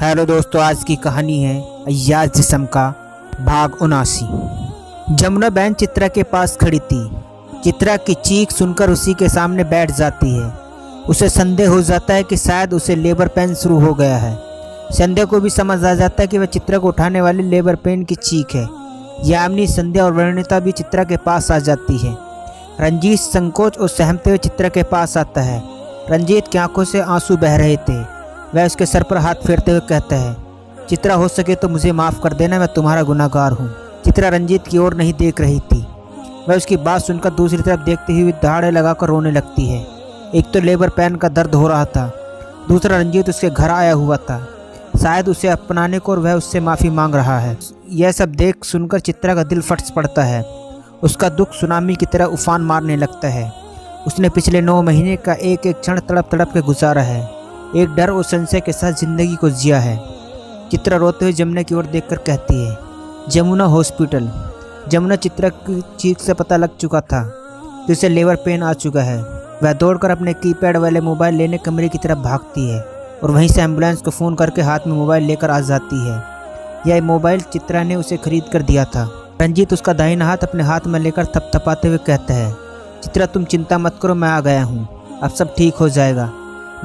Hello दोस्तों, आज की कहानी है अय्याज जिस्म का भाग 79। जमुना बहन चित्रा के पास खड़ी थी। चित्रा की चीख सुनकर उसी के सामने बैठ जाती है। उसे संदेह हो जाता है कि शायद उसे लेबर पेन शुरू हो गया है। संध्या को भी समझ आ जाता है कि वह चित्रा को उठाने वाली लेबर पेन की चीख है। यामिनी, संध्या और वर्णिता भी चित्रा के पास आ जाती है। रंजीत संकोच और सहमते हुए चित्रा के पास आता है। रंजीत की आंखों से आंसू बह रहे थे। वह उसके सर पर हाथ फेरते हुए कहता है, चित्रा, हो सके तो मुझे माफ़ कर देना, मैं तुम्हारा गुनाहगार हूँ। चित्रा रंजीत की ओर नहीं देख रही थी। वह उसकी बात सुनकर दूसरी तरफ देखते हुए दहाड़े लगाकर रोने लगती है। एक तो लेबर पेन का दर्द हो रहा था, दूसरा रंजीत उसके घर आया हुआ था, शायद उसे अपनाने को, और वह उससे माफ़ी मांग रहा है। यह सब देख सुनकर चित्रा का दिल फट पड़ता है। उसका दुख सुनामी की तरह उफान मारने लगता है। उसने पिछले 9 महीने का एक एक क्षण तड़प तड़प के गुजारा है। एक डर और संशय के साथ जिंदगी को जिया है। चित्रा रोते हुए जमुना की ओर देखकर कहती है, जमुना हॉस्पिटल। जमुना चित्रा की चीख से पता लग चुका था कि उसे लेबर पेन आ चुका है। वह दौड़कर अपने कीपैड वाले मोबाइल लेने कमरे की तरफ भागती है और वहीं से एम्बुलेंस को फ़ोन करके हाथ में मोबाइल लेकर आ जाती है। यह मोबाइल चित्रा ने उसे खरीद कर दिया था। रंजीत उसका दाहिना हाथ अपने हाथ में लेकर थपथपाते हुए कहता है, चित्रा, तुम चिंता मत करो, मैं आ गया हूँ, अब सब ठीक हो जाएगा।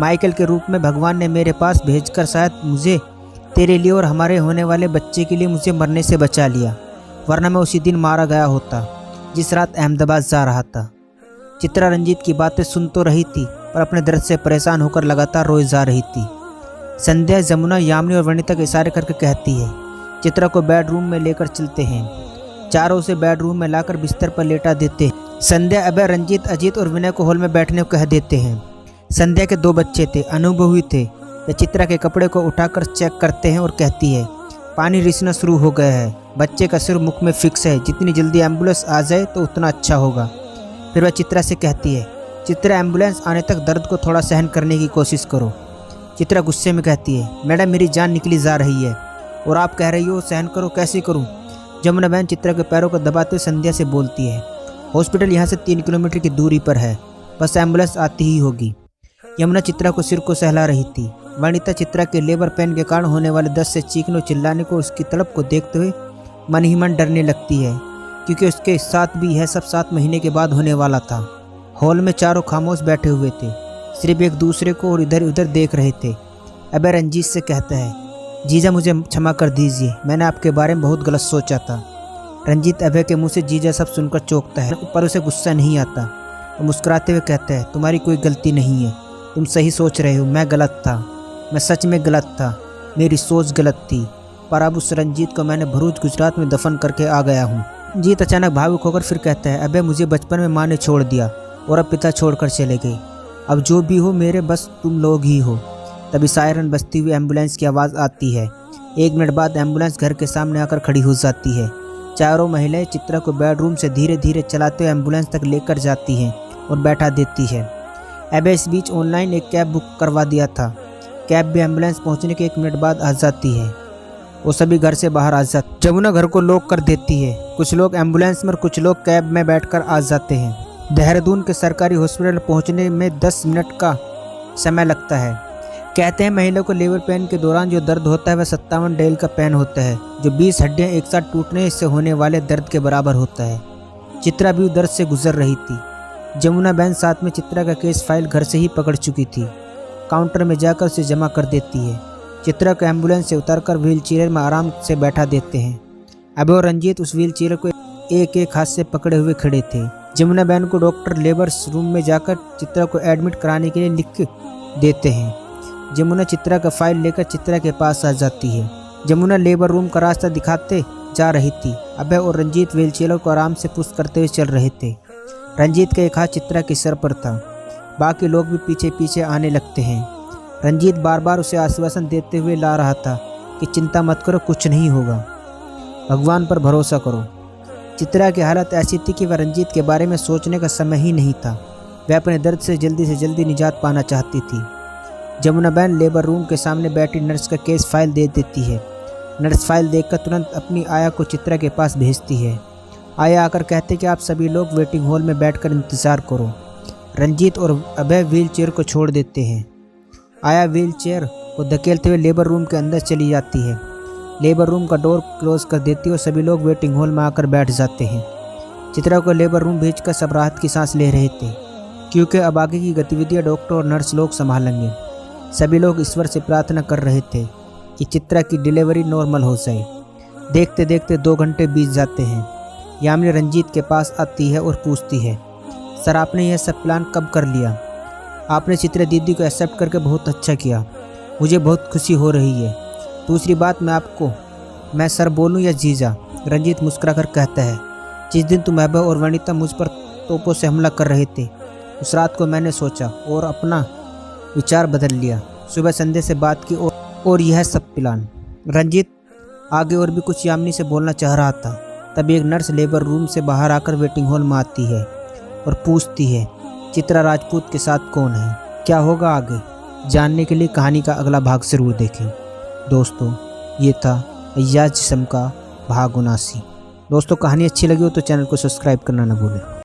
माइकल के रूप में भगवान ने मेरे पास भेजकर शायद मुझे तेरे लिए और हमारे होने वाले बच्चे के लिए मुझे मरने से बचा लिया, वरना मैं उसी दिन मारा गया होता जिस रात अहमदाबाद जा रहा था। चित्रा रंजीत की बातें सुन तो रही थी, पर अपने दर्द से परेशान होकर लगातार रोए जा रही थी। संध्या, जमुना, यामिनी और वर्णिता के इशारे करके कहती है, चित्रा को बेडरूम में लेकर चलते हैं। चारों से बेडरूम में लाकर बिस्तर पर लेटा देते हैं। संध्या, अभय, रंजीत, अजीत और विनय को हॉल में बैठने को कह देते हैं। संध्या के 2 बच्चे थे, अनुभवी थे। वे चित्रा के कपड़े को उठाकर चेक करते हैं और कहती है, पानी रिसना शुरू हो गया है, बच्चे का सिर मुख में फिक्स है, जितनी जल्दी एम्बुलेंस आ जाए तो उतना अच्छा होगा। फिर वह चित्रा से कहती है, चित्रा, एम्बुलेंस आने तक दर्द को थोड़ा सहन करने की कोशिश करो। चित्रा गुस्से में कहती है, मैडम, मेरी जान निकली जा रही है और आप कह रही हो सहन करो, कैसे करूँ? जमुना बहन चित्रा के पैरों को दबाते हुए संध्या से बोलती है, हॉस्पिटल यहाँ से 3 किलोमीटर की दूरी पर है, बस एम्बुलेंस आती ही होगी। यमुना चित्रा को सिर को सहला रही थी। वर्णिता चित्रा के लेबर पेन के कारण होने वाले दर्द से चीखने चिल्लाने को, उसकी तड़प को देखते हुए मन ही मन डरने लगती है, क्योंकि उसके साथ भी यह सब 7 महीने के बाद होने वाला था। हॉल में चारों खामोश बैठे हुए थे, सिर्फ एक दूसरे को और इधर उधर देख रहे थे। अबे रंजीत से कहता है, जीजा, मुझे क्षमा कर दीजिए, मैंने आपके बारे में बहुत गलत सोचा था। रंजीत अभय के मुँह से जीजा सब सुनकर चौंकता है, पर उसे गुस्सा नहीं आता। वो मुस्कुराते हुए कहता है, तुम्हारी कोई गलती नहीं है, तुम सही सोच रहे हो, मैं गलत था, मैं सच में गलत था, मेरी सोच गलत थी, पर अब उस रंजीत को मैंने भरूच गुजरात में दफन करके आ गया हूँ। रंजीत अचानक भावुक होकर फिर कहता है, अबे मुझे बचपन में माँ ने छोड़ दिया और अब पिता छोड़कर चले गए, अब जो भी हो मेरे बस तुम लोग ही हो। तभी सायरन बजती हुई एम्बुलेंस की आवाज़ आती है। 1 मिनट बाद एम्बुलेंस घर के सामने आकर खड़ी हो जाती है। चारों महिलाएं चित्रा को बेडरूम से धीरे धीरे चलाते हुए एम्बुलेंस तक लेकर जाती हैं और बैठा देती है। अबे इस बीच ऑनलाइन एक कैब बुक करवा दिया था। कैब भी एम्बुलेंस पहुंचने के 1 मिनट बाद आ जाती है। वो सभी घर से बाहर आ जाते। जमुना घर को लॉक कर देती है। कुछ लोग एम्बुलेंस में और कुछ लोग कैब में बैठकर आ जाते हैं। देहरादून के सरकारी हॉस्पिटल पहुंचने में 10 मिनट का समय लगता है। कहते हैं महिला को लेबर पेन के दौरान जो दर्द होता है वह 57 डेल का पेन होता है, जो 20 हड्डियाँ एक साथ टूटने से होने वाले दर्द के बराबर होता है। चित्रा भी दर्द से गुजर रही थी। जमुना बहन साथ में चित्रा का केस फाइल घर से ही पकड़ चुकी थी। काउंटर में जाकर उसे जमा कर देती है। चित्रा को एम्बुलेंस से उतारकर व्हील चेयर में आराम से बैठा देते हैं। अभय और रंजीत उस व्हील चेयर को एक एक हाथ से पकड़े हुए खड़े थे। जमुना बहन को डॉक्टर लेबर रूम में जाकर चित्रा को एडमिट कराने के लिए लिख देते हैं। जमुना चित्रा का फाइल लेकर चित्रा के पास आ जाती है। जमुना लेबर रूम का रास्ता दिखाते जा रही थी। अभय और रंजीत व्हील चेयर को आराम से पुश करते हुए चल रहे थे। रंजीत का एक हाथ चित्रा के सर पर था। बाकी लोग भी पीछे पीछे आने लगते हैं। रंजीत बार बार उसे आश्वासन देते हुए ला रहा था कि चिंता मत करो, कुछ नहीं होगा, भगवान पर भरोसा करो। चित्रा की हालत ऐसी थी कि वह रंजीत के बारे में सोचने का समय ही नहीं था। वह अपने दर्द से जल्दी निजात पाना चाहती थी। जमुना बहन लेबर रूम के सामने बैठी नर्स का केस फाइल दे देती है। नर्स फाइल देखकर तुरंत अपनी आया को चित्रा के पास भेजती है। आया आकर कहते कि आप सभी लोग वेटिंग हॉल में बैठकर इंतज़ार करो। रंजीत और अभय व्हील चेयर को छोड़ देते हैं। आया व्हील चेयर वो धकेलते हुए लेबर रूम के अंदर चली जाती है। लेबर रूम का डोर क्लोज कर देती है और सभी लोग वेटिंग हॉल में आकर बैठ जाते हैं। चित्रा को लेबर रूम भेजकर सब राहत की सांस ले रहे थे, क्योंकि अब आगे की गतिविधियां डॉक्टर और नर्स लोग संभालेंगे। सभी लोग ईश्वर से प्रार्थना कर रहे थे कि चित्रा की डिलीवरी नॉर्मल हो जाए। देखते देखते 2 घंटे बीत जाते हैं। यामिनी रंजीत के पास आती है और पूछती है, सर आपने यह सब प्लान कब कर लिया? आपने चित्रा दीदी को एक्सेप्ट करके बहुत अच्छा किया, मुझे बहुत खुशी हो रही है। दूसरी बात मैं सर बोलूं या जीजा? रंजीत मुस्कुराकर कहता है, जिस दिन तुम वैभव और वनिता मुझ पर तोपों से हमला कर रहे थे, उस रात को मैंने सोचा और अपना विचार बदल लिया। सुबह संध्या से बात की और यह सब प्लान। रंजीत आगे और भी कुछ यामिनी से बोलना चाह रहा था, तभी एक नर्स लेबर रूम से बाहर आकर वेटिंग हॉल में आती है और पूछती है, चित्रा राजपूत के साथ कौन है? क्या होगा आगे? जानने के लिए कहानी का अगला भाग जरूर देखें। दोस्तों, ये था अय्याज जिस्म का भाग 79। दोस्तों, कहानी अच्छी लगी हो तो चैनल को सब्सक्राइब करना न भूलें।